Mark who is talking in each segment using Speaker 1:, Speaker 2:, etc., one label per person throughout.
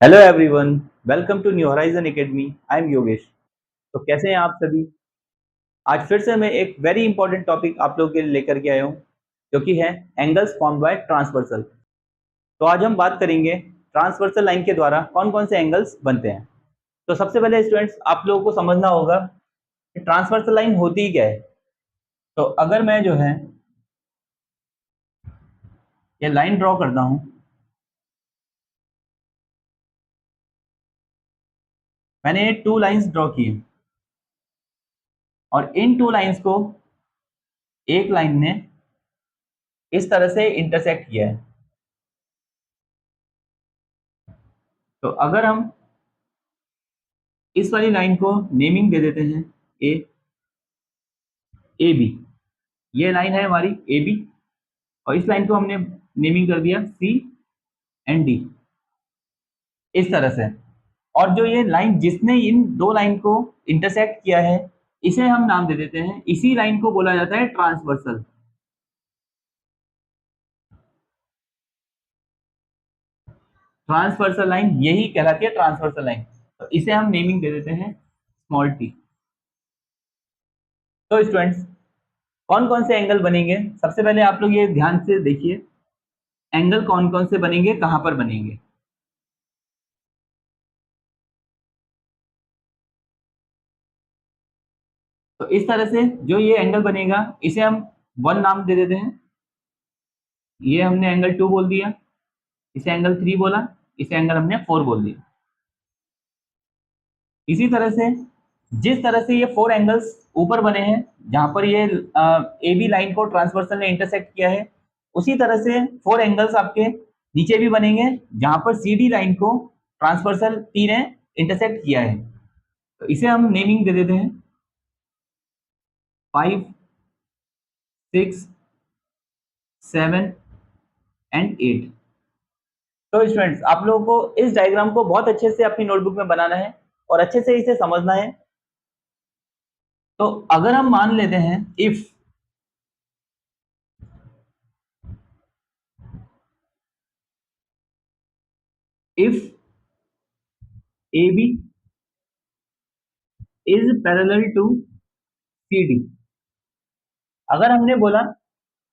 Speaker 1: Hello everyone, welcome to New Horizon Academy. I am Yogesh. तो कैसे हैं आप सभी? आज फिर से मैं एक वेरी इंपॉर्टेंट टॉपिक आप लोगों के लिए लेकर के आया हूँ, जो कि है एंगल्स फॉर्म्ड बाय ट्रांसवर्सल। तो आज हम बात करेंगे ट्रांसवर्सल लाइन के द्वारा कौन कौन से एंगल्स बनते हैं। तो सबसे पहले स्टूडेंट्स, आप लोगों को समझना होगा कि ट्रांसवर्सल लाइन होती ही क्या है। तो अगर मैं जो है ये लाइन ड्रॉ करता हूँ, मैंने ये टू लाइन्स ड्रॉ की है और इन टू लाइन्स को एक लाइन ने इस तरह से इंटरसेक्ट किया है। तो अगर हम इस वाली लाइन को नेमिंग दे देते हैं ए ए बी, ये लाइन है हमारी ए बी, और इस लाइन को हमने नेमिंग कर दिया सी एंड डी, इस तरह से। और जो ये लाइन जिसने इन दो लाइन को इंटरसेक्ट किया है, इसे हम नाम दे देते हैं, इसी लाइन को बोला जाता है ट्रांसवर्सल। ट्रांसवर्सल लाइन यही कहलाती है, ट्रांसवर्सल लाइन। तो इसे हम नेमिंग दे देते हैं स्मॉल टी। तो स्टूडेंट्स, कौन कौन से एंगल बनेंगे, सबसे पहले आप लोग ये ध्यान से देखिए, एंगल कौन कौन से बनेंगे, कहां पर बनेंगे। तो इस तरह से जो ये एंगल बनेगा, इसे हम वन नाम दे देते हैं। ये हमने एंगल टू बोल दिया, इसे एंगल थ्री बोला, इसे एंगल हमने फोर बोल दिया। इसी तरह से जिस तरह से ये फोर एंगल्स ऊपर बने हैं, जहां पर ये ए बी लाइन को ट्रांसवर्सल ने इंटरसेक्ट किया है, उसी तरह से फोर एंगल्स आपके नीचे भी बनेंगे, जहां पर सी डी लाइन को ट्रांसवर्सल टी ने इंटरसेक्ट किया है। तो इसे हम नेमिंग दे देते हैं 5, 6, 7 एंड 8। तो स्टूडेंट्स, आप लोगों को इस डायग्राम को बहुत अच्छे से अपनी नोटबुक में बनाना है और अच्छे से इसे समझना है। तो अगर हम मान लेते हैं if if A B is parallel to C D, अगर हमने बोला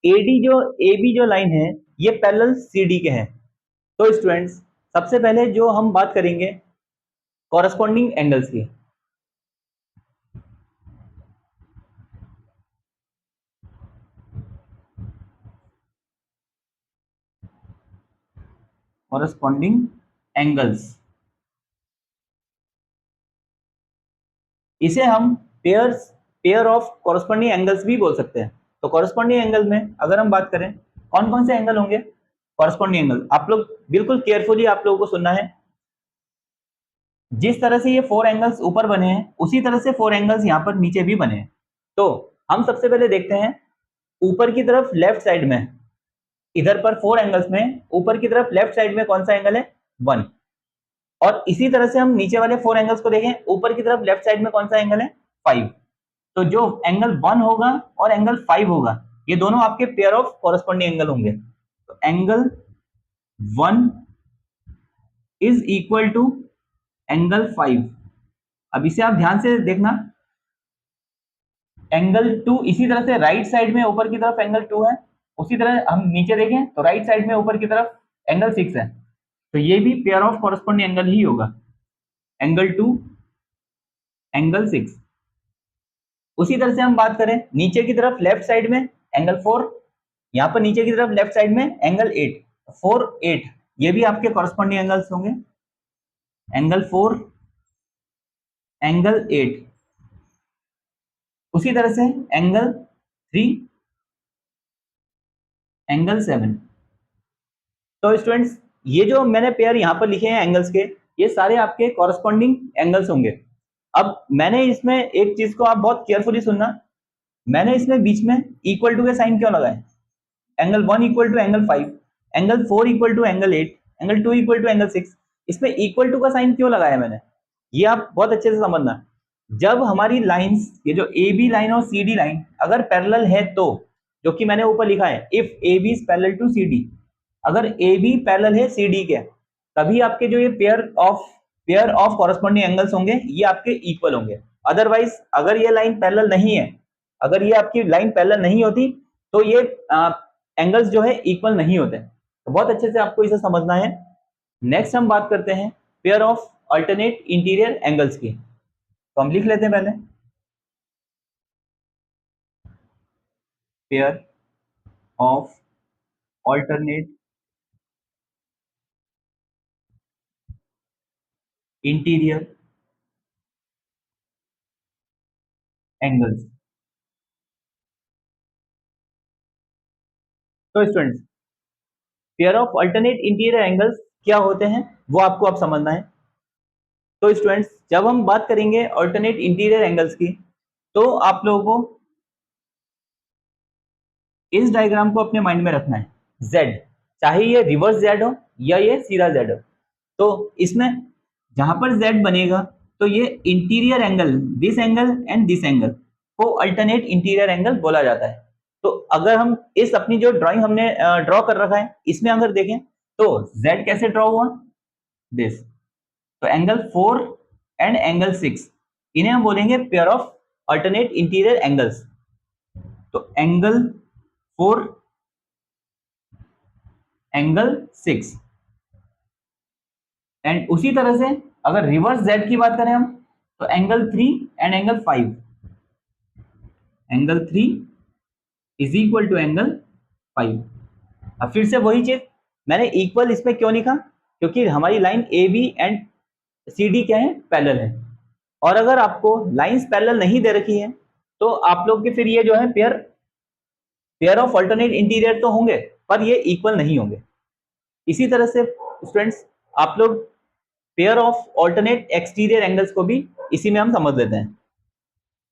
Speaker 1: एडी जो ए बी जो लाइन है ये पैरेलल सी डी के हैं, तो स्टूडेंट्स सबसे पहले जो हम बात करेंगे कॉरस्पॉन्डिंग एंगल्स की। कॉरस्पॉन्डिंग एंगल्स, इसे हम पेयर ऑफ कॉरस्पॉन्डिंग एंगल्स भी बोल सकते हैं। तो कॉरस्पॉन्डिंग एंगल में अगर हम बात करें कौन कौन से एंगल होंगे कॉरस्पॉन्डिंग एंगल, आप लोग बिल्कुल केयरफुली आप लोगों को सुनना है। जिस तरह से ये फोर एंगल्स ऊपर बने हैं, उसी तरह से फोर एंगल्स यहाँ पर नीचे भी बने हैं। तो हम सबसे पहले देखते हैं ऊपर की तरफ लेफ्ट साइड में, इधर पर फोर एंगल्स में ऊपर की तरफ लेफ्ट साइड में कौन सा एंगल है, वन। और इसी तरह से हम नीचे वाले फोर एंगल्स को देखें, ऊपर की तरफ लेफ्ट साइड में कौन सा एंगल है, फाइव। तो जो एंगल वन होगा और एंगल फाइव होगा, ये दोनों आपके पेयर ऑफ कॉरस्पॉन्डिंग एंगल होंगे। तो angle one is equal to angle five. अब इसे आप ध्यान से देखना, एंगल टू इसी तरह से राइट साइड में ऊपर की तरफ एंगल टू है, उसी तरह हम नीचे देखें तो राइट साइड में ऊपर की तरफ एंगल सिक्स है। तो ये भी पेयर ऑफ कॉरस्पॉन्डिंग एंगल ही होगा, एंगल टू एंगल सिक्स। उसी तरह से हम बात करें नीचे की तरफ लेफ्ट साइड में एंगल फोर, यहाँ पर नीचे की तरफ लेफ्ट साइड में एंगल एट, फोर एट, ये भी आपके कॉरस्पॉन्डिंग एंगल्स होंगे, एंगल फोर एंगल एट। उसी तरह से एंगल थ्री एंगल सेवन। तो स्टूडेंट्स, ये जो मैंने पेयर यहाँ पर लिखे हैं एंगल्स के, ये सारे आपके कॉरस्पॉन्डिंग एंगल्स होंगे। अब मैंने इसमें एक चीज को आप बहुत केयरफुली सुनना, मैंने इसमें बीच में इक्वल टू के साइन क्यों लगाए, angle one equal to angle five, angle four equal to angle eight, angle two equal to angle six, इसमें इक्वल टू का साइन क्यों लगाया मैंने, ये आप बहुत अच्छे से समझना। जब हमारी लाइंस, ये जो ए बी लाइन और सी डी लाइन अगर पैरेलल है, तो जो कि मैंने ऊपर लिखा है if A B is parallel to C D, अगर ए बी पैरेलल है सी डी के, तभी आपके जो ये पेयर ऑफ कॉरस्पॉन्डिंग एंगल्स होंगे ये आपके इक्वल होंगे। अदरवाइज अगर ये लाइन पैरेलल नहीं है, अगर ये आपकी लाइन पैरेलल नहीं होती तो ये एंगल्स जो है इक्वल नहीं होते। तो बहुत अच्छे से आपको इसे समझना है। नेक्स्ट हम बात करते हैं pair of alternate interior angles की। तो हम लिख लेते हैं पहले pair of alternate interior angles. तो students pair of alternate interior angles क्या होते हैं वो आपको अब समझना है। तो स्टूडेंट्स जब हम बात करेंगे अल्टरनेट इंटीरियर एंगल्स की तो आप लोगों को इस डायग्राम को अपने माइंड में रखना है। Z चाहे ये रिवर्स Z हो या ये सीधा Z हो, तो इसमें जहां पर Z बनेगा तो ये interior angle, this angle and this angle को अल्टरनेट इंटीरियर एंगल बोला जाता है। तो अगर हम इस अपनी जो ड्राइंग हमने ड्रॉ कर रखा है इसमें अगर देखें तो Z कैसे ड्रॉ हुआ, दिस। तो एंगल 4 एंड एंगल 6 इन्हें हम बोलेंगे pair of alternate interior angles. तो एंगल 4 एंगल 6 एंड उसी तरह से अगर रिवर्स Z की बात करें हम तो angle 3 and angle 5, angle 3 is equal to angle 5। अब फिर से वही चीज मैंने इक्वल इसमें क्यों लिखा, क्योंकि हमारी line A B and C D क्या है, पैरेलल है। और अगर आपको लाइंस पैरेलल नहीं दे रखी है तो आप लोग के फिर ये जो है पेयर ऑफ अल्टरनेट इंटीरियर तो होंगे पर ये इक्वल नहीं होंगे। इसी तरह से स्टूडेंट्स आप लोग pair of alternate exterior angles को भी इसी में हम समझ लेते हैं।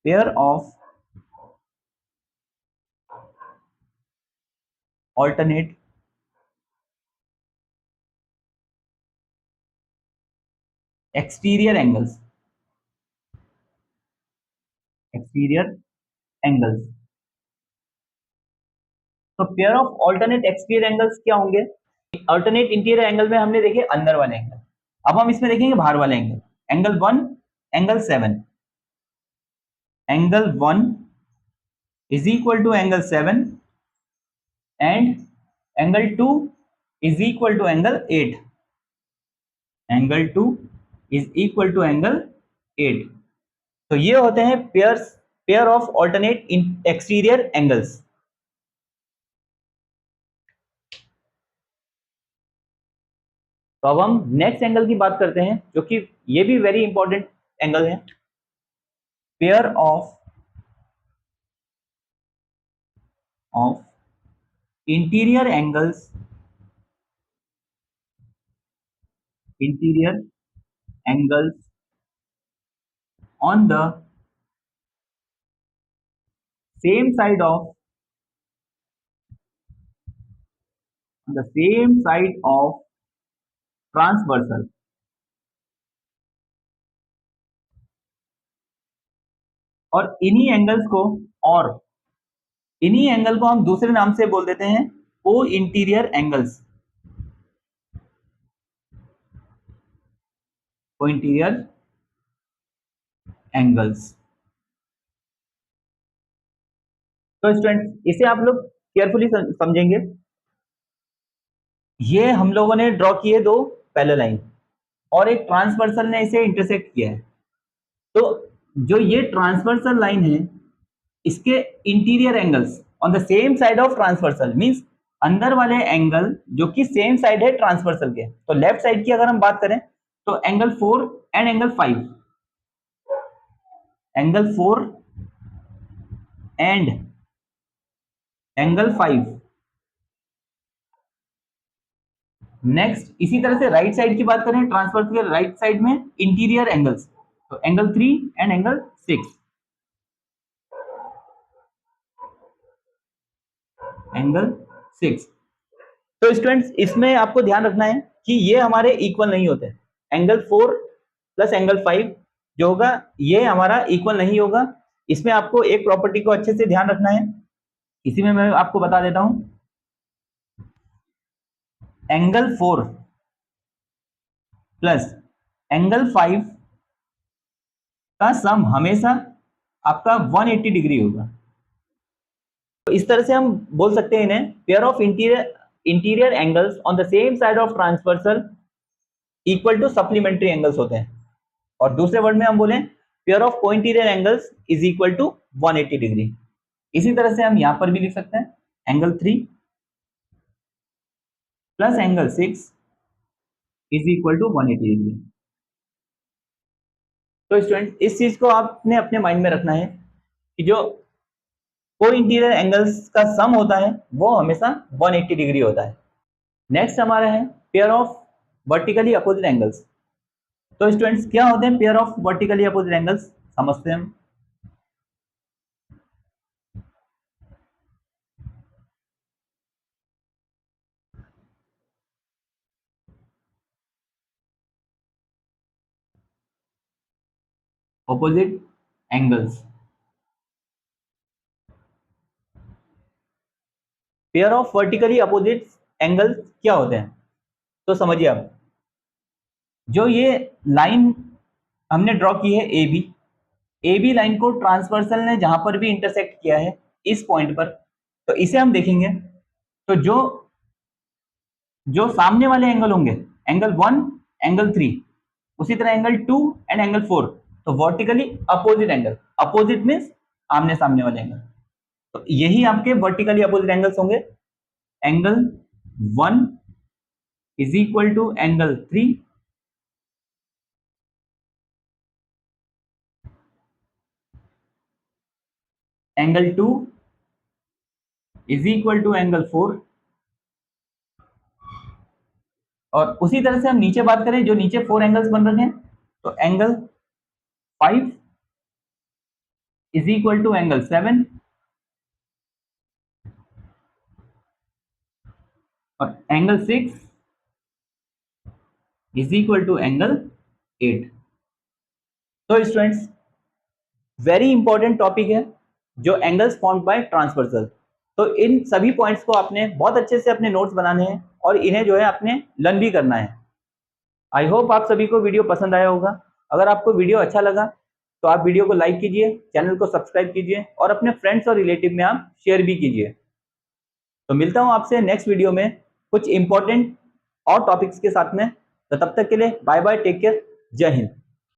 Speaker 1: Pair of alternate exterior angles, exterior angles. तो pair of alternate exterior angles क्या होंगे, अल्टरनेट इंटीरियर एंगल में हमने देखे अंदर वाले एंगल, अब हम इसमें देखेंगे बाहर वाले angle. Angle 1 angle 7, angle 1 is equal to angle 7 and angle 2 is equal to angle 8, angle 2 is equal to angle 8। तो ये होते हैं pair of alternate exterior angles. तो अब हम नेक्स्ट एंगल की बात करते हैं जो कि ये भी वेरी इंपॉर्टेंट एंगल है। Pair of interior angles, interior angles on the same side of transversal. और इन्हीं एंगल को हम दूसरे नाम से बोल देते हैं को इंटीरियर एंगल्स, को इंटीरियर एंगल्स। तो स्टूडेंट्स इसे आप लोग केयरफुली समझेंगे। ये हम लोगों ने ड्रॉ किए दो पैरेलल लाइन और एक ट्रांसवर्सल ने इसे इंटरसेक्ट किया है। तो जो ये ट्रांसवर्सल लाइन है इसके interior angles on the same side of transversal means अंदर वाले एंगल जो कि सेम साइड है ट्रांसवर्सल के। तो लेफ्ट साइड की अगर हम बात करें तो angle 4 and angle 5, angle 4 and angle 5। Next इसी तरह से राइट साइड की बात करें ट्रांसवर्स के राइट साइड में इंटीरियर एंगल्स, तो एंगल 3 एंड एंगल 6, एंगल 6। तो स्टूडेंट्स इसमें आपको ध्यान रखना है कि ये हमारे इक्वल नहीं होते। एंगल 4 प्लस एंगल 5 जो होगा ये हमारा इक्वल नहीं होगा। इसमें आपको एक प्रॉपर्टी को अच्छे से ध्यान रखना है, इसी में मैं आपको बता देता हूं। एंगल 4 प्लस एंगल 5 का सम हमेशा आपका 180 डिग्री होगा। तो इस तरह से हम बोल सकते हैं इन्हें pair of interior angles on the same side of transversal equal to supplementary angles होते हैं। और दूसरे वर्ड में हम बोलें pair of cointerior angles is equal to 180 degree. इसी तरह से हम यहां पर भी लिख सकते हैं angle 3 plus angle 6 is equal to 180 degree. तो स्टूडेंट इस चीज को आपने अपने माइंड में रखना है कि जो को इंटीरियर एंगल्स का सम होता है वो हमेशा 180 डिग्री होता है। नेक्स्ट हमारा है pair of vertically opposite angles. तो स्टूडेंट्स क्या होते हैं pair of vertically opposite angles, समझते हैं हम। Opposite angles, pair of vertically opposite angles क्या होते हैं, तो समझिए आप। जो ये लाइन हमने ड्रॉ की है ए बी लाइन को ट्रांसवर्सल ने जहां पर भी इंटरसेक्ट किया है इस पॉइंट पर, तो इसे हम देखेंगे। तो जो जो सामने वाले एंगल होंगे एंगल 1 एंगल 3, उसी तरह एंगल 2 एंड एंगल 4, तो vertically opposite angle, opposite means आमने सामने वाले एंगल, तो यही आपके वर्टिकली अपोजिट एंगल्स होंगे। Angle 1 is equal to angle 3, angle 2 is equal to angle 4, और उसी तरह से हम नीचे बात करें जो नीचे 4 एंगल्स बन रहे हैं, तो angle 5 is equal to angle 7, और angle 6 is equal to angle 8। तो स्टूडेंट्स वेरी इंपॉर्टेंट टॉपिक है जो एंगल्स फॉर्म्ड बाय ट्रांसवर्सल। तो इन सभी पॉइंट्स को आपने बहुत अच्छे से अपने नोट्स बनाने हैं और इन्हें जो है आपने लर्न भी करना है। आई होप आप सभी को वीडियो पसंद आया होगा। अगर आपको वीडियो अच्छा लगा तो आप वीडियो को लाइक कीजिए, चैनल को सब्सक्राइब कीजिए और अपने फ्रेंड्स और रिलेटिव में आप शेयर भी कीजिए। तो मिलता हूं आपसे नेक्स्ट वीडियो में कुछ इंपॉर्टेंट और टॉपिक्स के साथ में। तो तब तक के लिए बाय बाय, टेक केयर, जय हिंद।